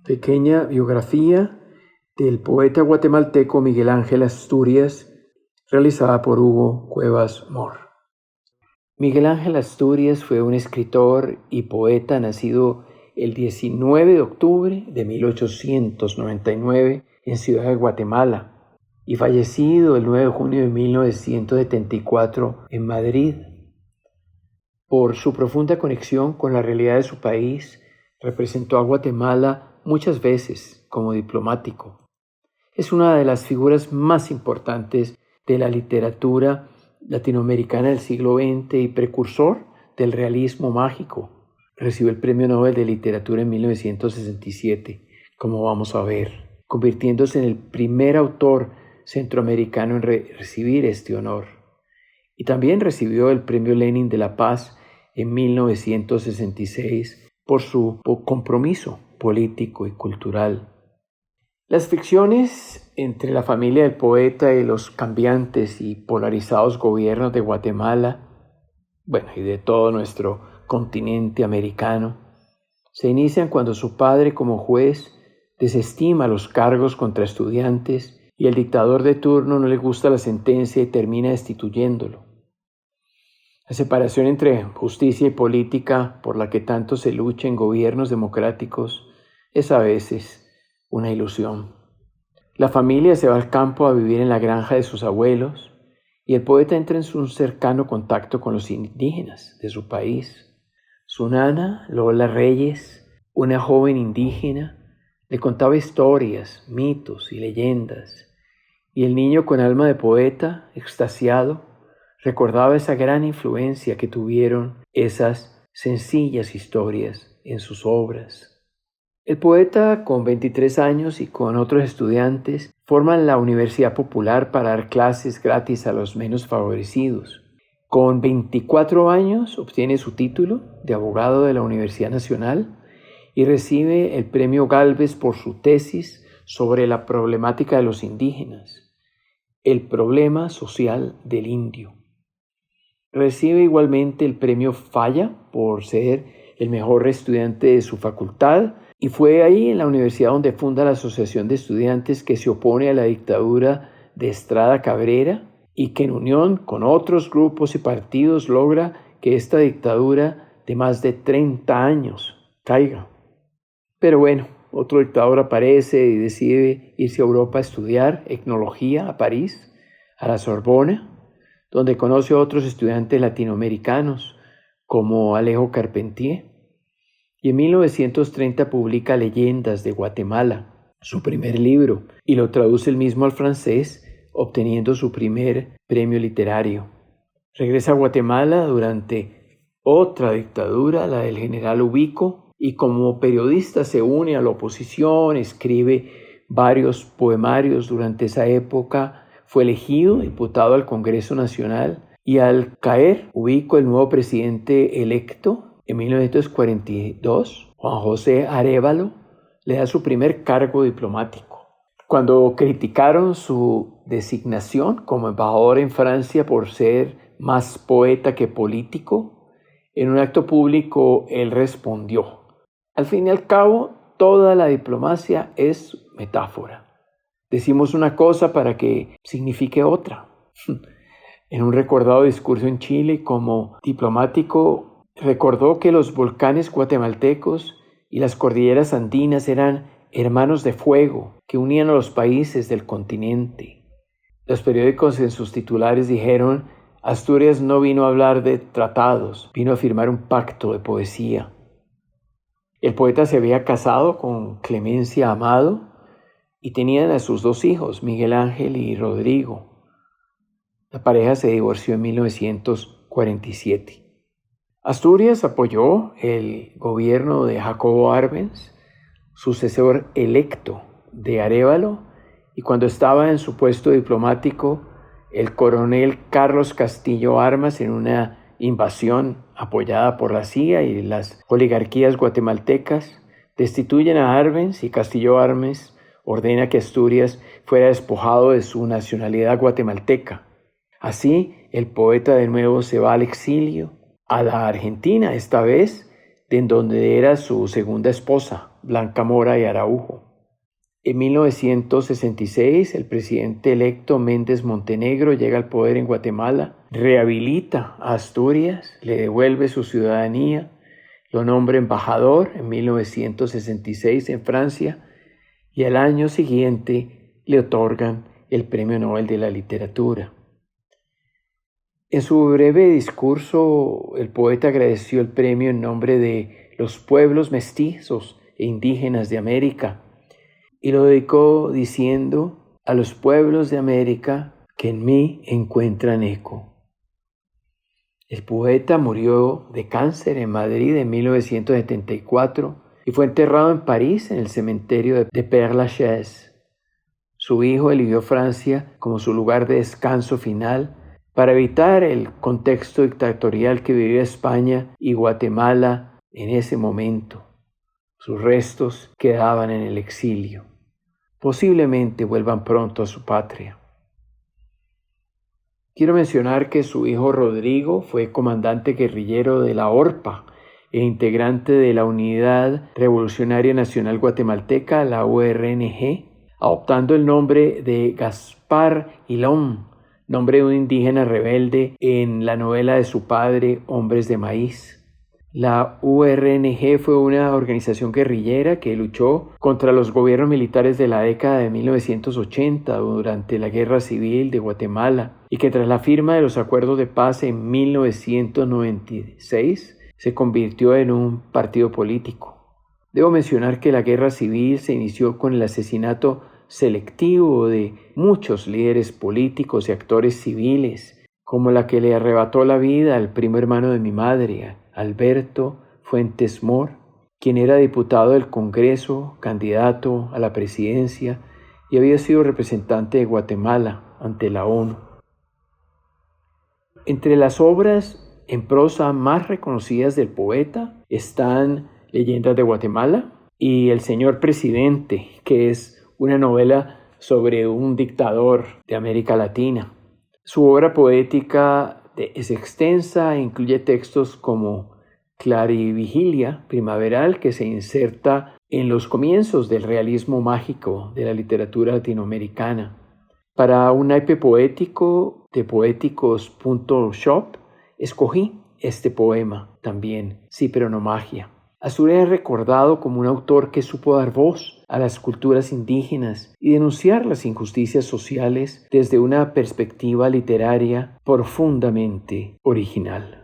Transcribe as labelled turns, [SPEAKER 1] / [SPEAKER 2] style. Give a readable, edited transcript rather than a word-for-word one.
[SPEAKER 1] Pequeña biografía del poeta guatemalteco Miguel Ángel Asturias, realizada por Hugo Cuevas Mor. Miguel Ángel Asturias fue un escritor y poeta nacido el 19 de octubre de 1899 en Ciudad de Guatemala y fallecido el 9 de junio de 1974 en Madrid. Por su profunda conexión con la realidad de su país, representó a Guatemala muchas veces como diplomático. Es una de las figuras más importantes de la literatura latinoamericana del siglo XX y precursor del realismo mágico. Recibió el Premio Nobel de Literatura en 1967, como vamos a ver, convirtiéndose en el primer autor centroamericano en recibir este honor. Y también recibió el Premio Lenin de la Paz en 1966 por su compromiso político y cultural. Las fricciones entre la familia del poeta y los cambiantes y polarizados gobiernos de Guatemala, y de todo nuestro continente americano, se inician cuando su padre, como juez, desestima los cargos contra estudiantes y el dictador de turno no le gusta la sentencia y termina destituyéndolo. La separación entre justicia y política, por la que tanto se lucha en gobiernos democráticos, es a veces una ilusión. La familia se va al campo a vivir en la granja de sus abuelos y el poeta entra en un cercano contacto con los indígenas de su país. Su nana, Lola Reyes, una joven indígena, le contaba historias, mitos y leyendas, y el niño con alma de poeta, extasiado, recordaba esa gran influencia que tuvieron esas sencillas historias en sus obras. El poeta, con 23 años y con otros estudiantes, forman la Universidad Popular para dar clases gratis a los menos favorecidos. Con 24 años obtiene su título de abogado de la Universidad Nacional y recibe el Premio Gálvez por su tesis sobre la problemática de los indígenas, el problema social del indio. Recibe igualmente el Premio Falla por ser el mejor estudiante de su facultad y fue ahí en la universidad donde funda la Asociación de Estudiantes que se opone a la dictadura de Estrada Cabrera y que en unión con otros grupos y partidos logra que esta dictadura de más de 30 años caiga. Pero otro dictador aparece y decide irse a Europa a estudiar etnología a París, a la Sorbona, donde conoce a otros estudiantes latinoamericanos como Alejo Carpentier, y en 1930 publica Leyendas de Guatemala, su primer libro, y lo traduce él mismo al francés, obteniendo su primer premio literario. Regresa a Guatemala durante otra dictadura, la del general Ubico, y como periodista se une a la oposición, escribe varios poemarios durante esa época. Fue elegido diputado al Congreso Nacional y al caer Ubico, el nuevo presidente electo en 1942, Juan José Arévalo, le da su primer cargo diplomático. Cuando criticaron su designación como embajador en Francia por ser más poeta que político, en un acto público él respondió: al fin y al cabo, toda la diplomacia es metáfora. Decimos una cosa para que signifique otra. En un recordado discurso en Chile como diplomático, recordó que los volcanes guatemaltecos y las cordilleras andinas eran hermanos de fuego que unían a los países del continente. Los periódicos en sus titulares dijeron: Asturias no vino a hablar de tratados, vino a firmar un pacto de poesía. El poeta se había casado con Clemencia Amado y tenían a sus 2 hijos, Miguel Ángel y Rodrigo. La pareja se divorció en 1947. Asturias apoyó el gobierno de Jacobo Arbenz, sucesor electo de Arévalo, y cuando estaba en su puesto diplomático, el coronel Carlos Castillo Armas, en una invasión apoyada por la CIA y las oligarquías guatemaltecas, destituyen a Arbenz y Castillo Armas ordena que Asturias fuera despojado de su nacionalidad guatemalteca. Así, el poeta de nuevo se va al exilio, a la Argentina, esta vez, de donde era su segunda esposa, Blanca Mora y Araujo. En 1966, el presidente electo Méndez Montenegro llega al poder en Guatemala, rehabilita a Asturias, le devuelve su ciudadanía, lo nombra embajador en 1966 en Francia y al año siguiente le otorgan el Premio Nobel de la Literatura. En su breve discurso, el poeta agradeció el premio en nombre de los pueblos mestizos e indígenas de América y lo dedicó diciendo: a los pueblos de América que en mí encuentran eco. El poeta murió de cáncer en Madrid en 1974 y fue enterrado en París en el cementerio de Père Lachaise. Su hijo eligió Francia como su lugar de descanso final para evitar el contexto dictatorial que vivía España y Guatemala en ese momento. Sus restos quedaban en el exilio. Posiblemente vuelvan pronto a su patria. Quiero mencionar que su hijo Rodrigo fue comandante guerrillero de la ORPA e integrante de la Unidad Revolucionaria Nacional Guatemalteca, la URNG, adoptando el nombre de Gaspar Hilón, nombre de un indígena rebelde en la novela de su padre, Hombres de Maíz. La URNG fue una organización guerrillera que luchó contra los gobiernos militares de la década de 1980 durante la Guerra Civil de Guatemala y que tras la firma de los acuerdos de paz en 1996 se convirtió en un partido político. Debo mencionar que la Guerra Civil se inició con el asesinato selectivo de muchos líderes políticos y actores civiles, como la que le arrebató la vida al primo hermano de mi madre, Alberto Fuentes Mor, quien era diputado del Congreso, candidato a la presidencia y había sido representante de Guatemala ante la ONU. Entre las obras en prosa más reconocidas del poeta están Leyendas de Guatemala y El Señor Presidente, que es una novela sobre un dictador de América Latina. Su obra poética es extensa e incluye textos como Clarivigilia primaveral, que se inserta en los comienzos del realismo mágico de la literatura latinoamericana. Para un naipe poético de poéticos.shop escogí este poema también, Sí pero no magia. Asturias es recordado como un autor que supo dar voz a las culturas indígenas y denunciar las injusticias sociales desde una perspectiva literaria profundamente original.